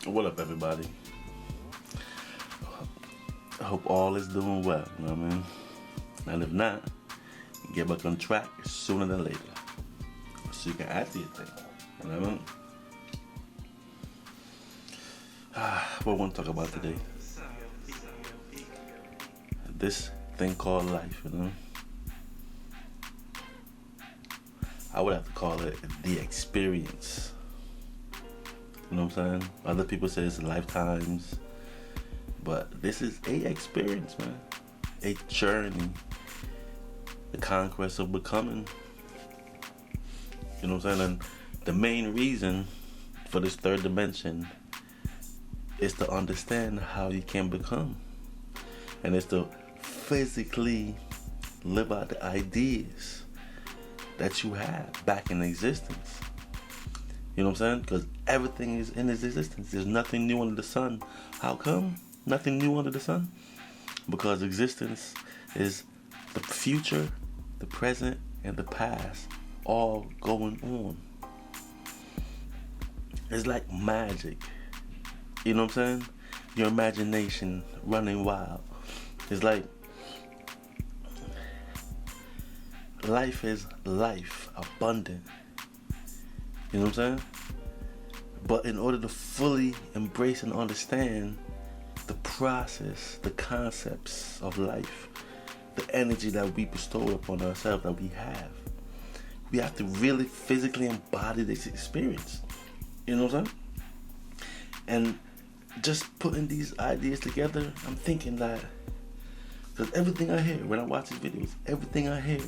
What up, everybody? I hope all is doing well, you know what I mean? And if not, get back on track sooner than later. So you can add to your thing, you know what I mean? What I want to talk about today? This thing called life, you know? I would have to call it the experience. You know what I'm saying? Other people say it's lifetimes, but this is a experience, man. A journey. The conquest of becoming. You know what I'm saying? And the main reason for this third dimension is to understand how you can become. And it's to physically live out the ideas that you have back in existence. You know what I'm saying? Because everything is in its existence. There's nothing new under the sun. How come? Nothing new under the sun? Because existence is the future, the present, and the past all going on. It's like magic. You know what I'm saying? Your imagination running wild. It's like life is life, abundant. You know what I'm saying? But in order to fully embrace and understand the process, the concepts of life, the energy that we bestow upon ourselves that we have to really physically embody this experience. You know what I'm saying? And just putting these ideas together, I'm thinking that, because everything I hear when I watch these videos, everything I hear,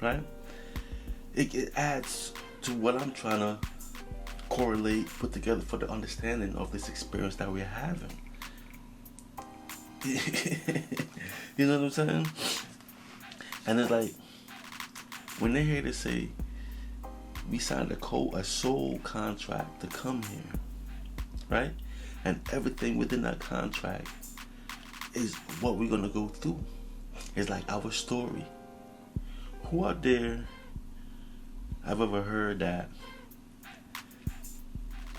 right? It adds to what I'm trying to correlate, put together for the understanding of this experience that we're having. You know what I'm saying? And it's like, when they hear to say, we signed a soul contract to come here, right? And everything within that contract is what we're gonna go through. It's like our story. Who out there I've ever heard that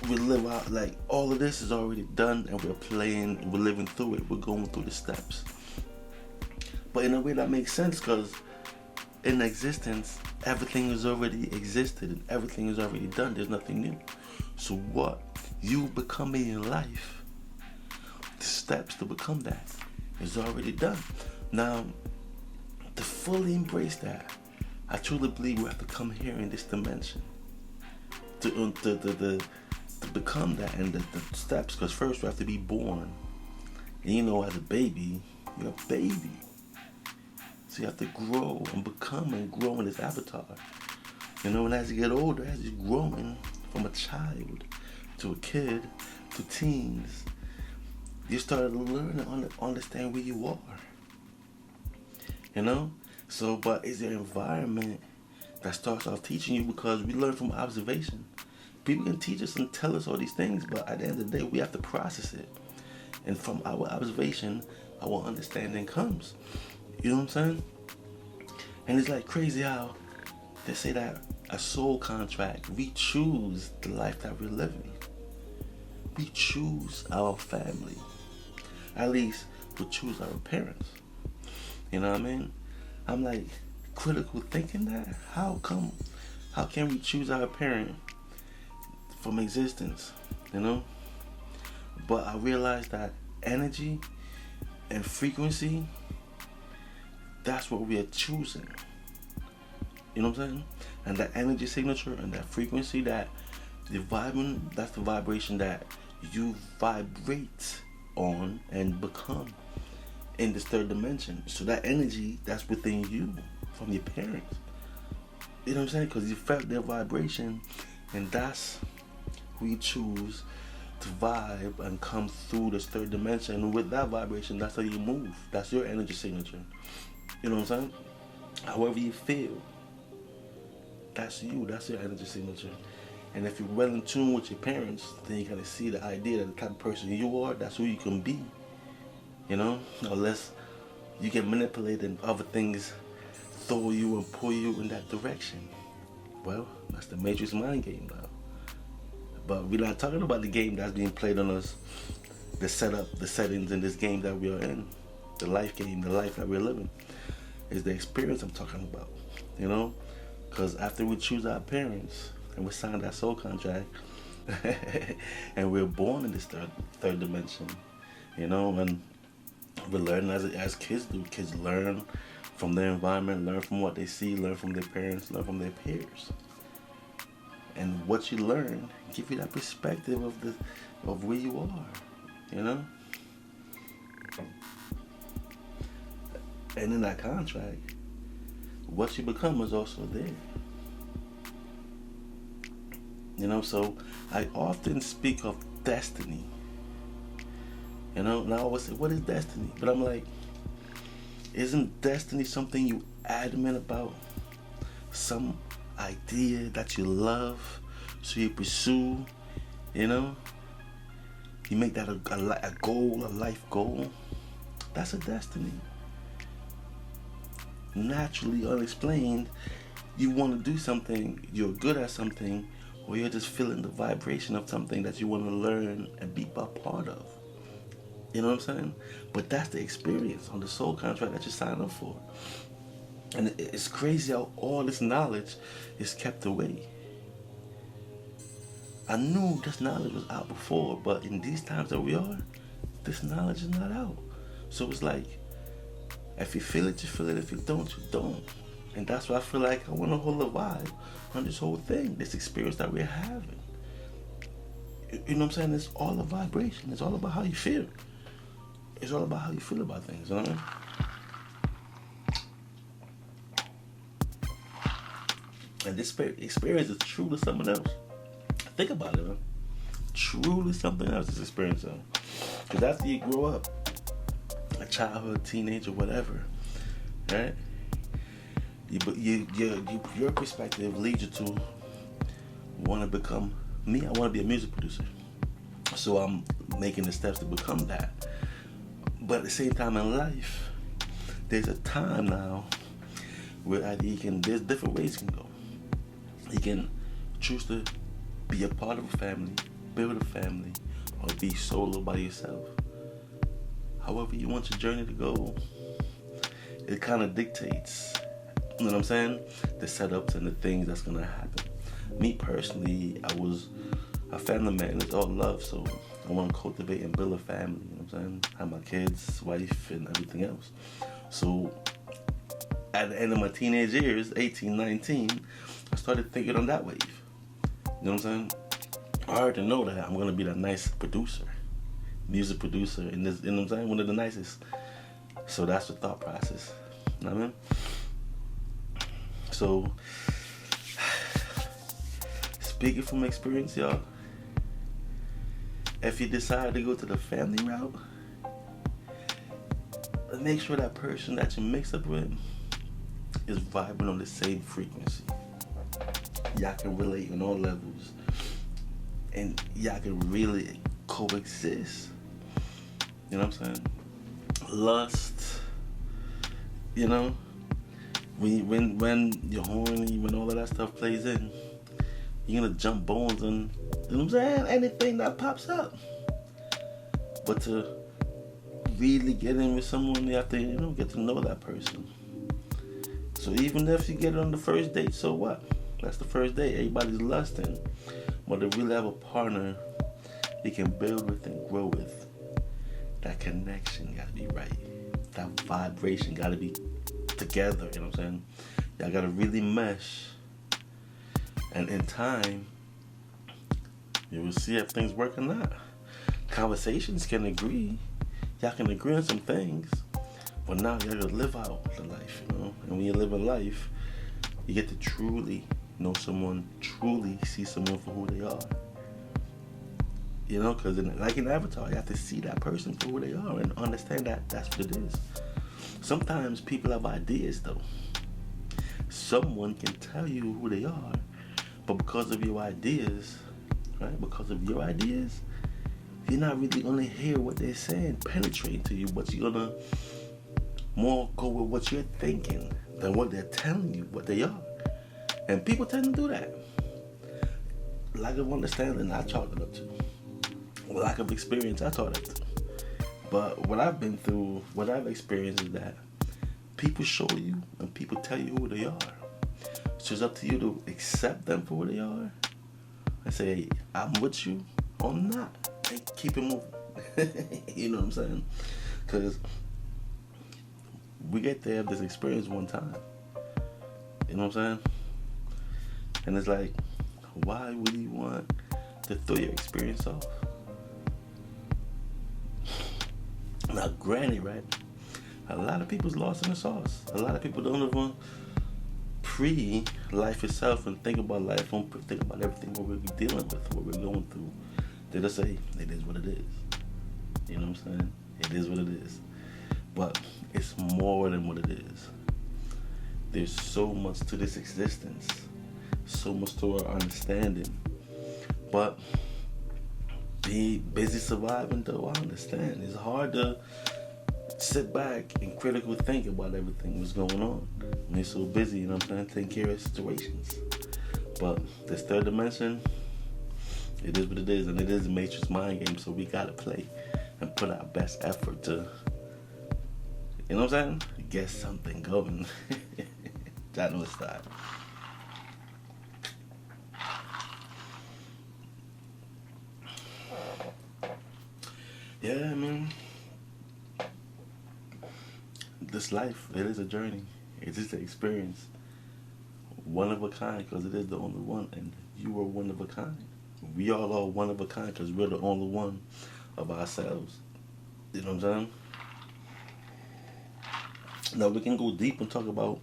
we live out like all of this is already done and we're living through it, we're going through the steps. But in a way that makes sense, because in existence everything is already existed and everything is already done. There's nothing new. So what you becoming in life, the steps to become that, is already done. Now, to fully embrace that, I truly believe we have to come here in this dimension to become that, and the steps. Because first we have to be born, and you know, as a baby, you're a baby, so you have to grow and become and grow in this avatar. You know, and as you get older, as you're growing from a child to a kid to teens, you start to learn and understand where you are. You know? So, but it's your environment that starts off teaching you, because we learn from observation. People can teach us and tell us all these things, but at the end of the day, we have to process it. And from our observation, our understanding comes. You know what I'm saying? And it's like crazy how they say that a soul contract, we choose the life that we're living. We choose our family. At least we choose our parents. You know what I mean? I'm like critical thinking that. How can we choose our parent from existence? You know? But I realized that energy and frequency, that's what we are choosing. You know what I'm saying? And that energy signature and that frequency, that the vibing, that's the vibration that you vibrate on and become in this third dimension. So that energy that's within you from your parents. You know what I'm saying? Because you felt their vibration, and that's who you choose to vibe and come through this third dimension. And with that vibration, that's how you move. That's your energy signature. You know what I'm saying? However you feel, that's you. That's your energy signature. And if you're well in tune with your parents, then you gotta see the idea that the type of person you are, that's who you can be. You know? Unless you get manipulated and other things throw you and pull you in that direction. Well, that's the Matrix mind game now. But we're not talking about the game that's being played on us, the setup, the settings in this game that we are in, the life game, the life that we're living. Is the experience I'm talking about, you know? Because after we choose our parents and we sign that soul contract, and we're born in this third dimension, you know, and we learn as kids do. Kids learn from their environment, learn from what they see, learn from their parents, learn from their peers. And what you learn give you that perspective of where you are, you know? And in that contract, what you become is also there. You know, so I often speak of destiny. You know, and I always say, what is destiny? But I'm like, isn't destiny something you adamant about? Some idea that you love, so you pursue, you know? You make that a goal, a life goal. That's a destiny. Naturally, unexplained, you want to do something, you're good at something, or you're just feeling the vibration of something that you want to learn and be a part of. You know what I'm saying? But that's the experience on the soul contract that you sign up for. And it's crazy how all this knowledge is kept away. I knew this knowledge was out before, but in these times that we are, this knowledge is not out. So it's like, if you feel it, you feel it. If you don't, you don't. And that's why I feel like I want to hold a vibe on this whole thing, this experience that we're having. You know what I'm saying? It's all a vibration. It's all about how you feel. It's all about how you feel about things, you know what I mean? And this experience is truly something else. Think about it, man. Truly something else, this experience, though. Because after you grow up, a childhood, teenager, whatever, right? Your perspective leads you to want to become me. I want to be a music producer, so I'm making the steps to become that. But at the same time in life, there's a time now where there's different ways you can go. You can choose to be a part of a family, build a family, or be solo by yourself. However you want your journey to go, it kind of dictates, you know what I'm saying, the setups and the things that's going to happen. Me personally, I was a family man. It's all love, so I want to cultivate and build a family, you know what I'm saying? Have my kids, wife, and everything else. So at the end of my teenage years, 18, 19, I started thinking on that wave. You know what I'm saying? I already know that I'm going to be that nice producer, music producer, in this, you know what I'm saying? One of the nicest. So that's the thought process. You know what I mean? So, speaking from experience, y'all, if you decide to go to the family route, make sure that person that you mix up with is vibing on the same frequency. Y'all can relate on all levels, and y'all can really coexist. You know what I'm saying? Lust, you know, when you're horny, when all of that stuff plays in, you're gonna jump bones and, you know what I'm saying, anything that pops up. But to really get in with someone, you have to, you know, get to know that person. So even if you get it on the first date, so what? That's the first date. Everybody's lusting. But to really have a partner you can build with and grow with, that connection gotta be right. That vibration gotta be together, you know what I'm saying? Y'all gotta really mesh. And in time, you will see if things work or not. Conversations can agree. Y'all can agree on some things. But now you gotta live out the life, you know? And when you live a life, you get to truly know someone, truly see someone for who they are. You know, because like in Avatar, you have to see that person for who they are and understand that that's what it is. Sometimes people have ideas, though. Someone can tell you who they are, but because of your ideas, right? Because of your ideas, you're not really gonna hear what they're saying penetrate to you, but you're gonna more go with what you're thinking than what they're telling you what they are. And people tend to do that. lack of understanding, I chalk it up to. Lack of experience, I chalk it up to. But what I've been through, what I've experienced is that people show you and people tell you who they are. So it's up to you to accept them for who they are and say, hey, I'm with you or not, and keep it moving. You know what I'm saying? Because we get to have this experience one time. You know what I'm saying? And it's like, why would you want to throw your experience off? Now, granted, right? A lot of people's lost in the sauce. A lot of people don't even pre-life itself and think about life, don't think about everything what we're dealing with, what we're going through. They just say, it is what it is. You know what I'm saying? It is what it is. But it's more than what it is. There's so much to this existence, so much to our understanding. But be busy surviving, though, I understand. It's hard to sit back and critically think about everything that's going on when you're so busy, you know what I'm saying, taking care of situations. But this third dimension, it is what it is, and it is a Matrix mind game, so we gotta play and put our best effort to, you know what I'm saying, get something going. That was that. Yeah, I mean, this life, it is a journey. It's just an experience. One of a kind, because it is the only one, and you are one of a kind. We all are one of a kind, because we're the only one of ourselves. You know what I'm saying? Now, we can go deep and talk about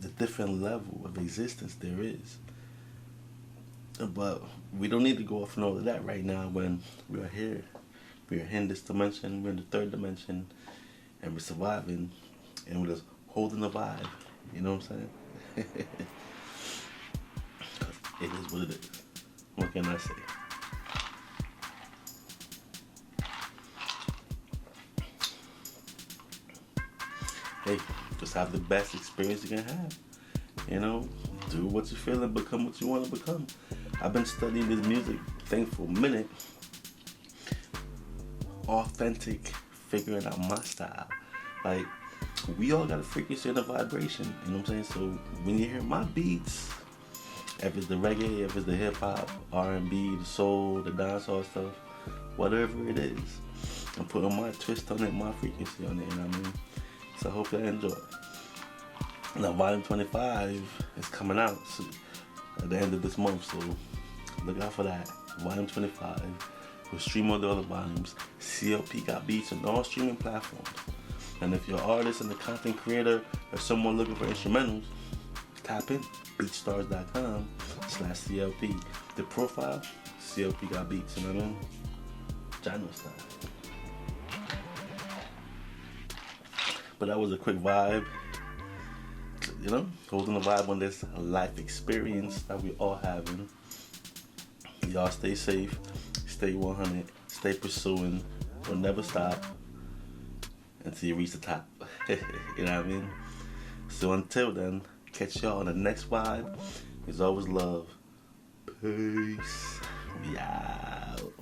the different level of existence there is. But we don't need to go off and all of that right now when we are here. We are in this dimension, we're in the third dimension, and we're surviving, and we're just holding the vibe. You know what I'm saying? It is what it is. What can I say? Hey, just have the best experience you can have. You know, do what you feel and become what you want to become. I've been studying this music thing for a minute. Authentic, figuring out my style. Like, we all got a frequency and a vibration. You know what I'm saying? So when you hear my beats, if it's the reggae, if it's the hip hop, R&B, the soul, the dancehall stuff, whatever it is, I'm putting my twist on it, my frequency on it. You know what I mean? So I hope you enjoy. Now, Volume 25 is coming out at the end of this month, so look out for that. Volume 25. We'll stream all the other volumes. CLP got beats on all streaming platforms. And if you're an artist and a content creator or someone looking for instrumentals, tap in beatstars.com/CLP. The profile, CLP got beats, you know what I mean? Jano style. But that was a quick vibe. You know, holding the vibe on this life experience that we all having. Y'all stay safe, stay 100, stay pursuing, don't never stop until you reach the top. You know what I mean? So until then, catch y'all on the next vibe. There's always love. Peace. We out.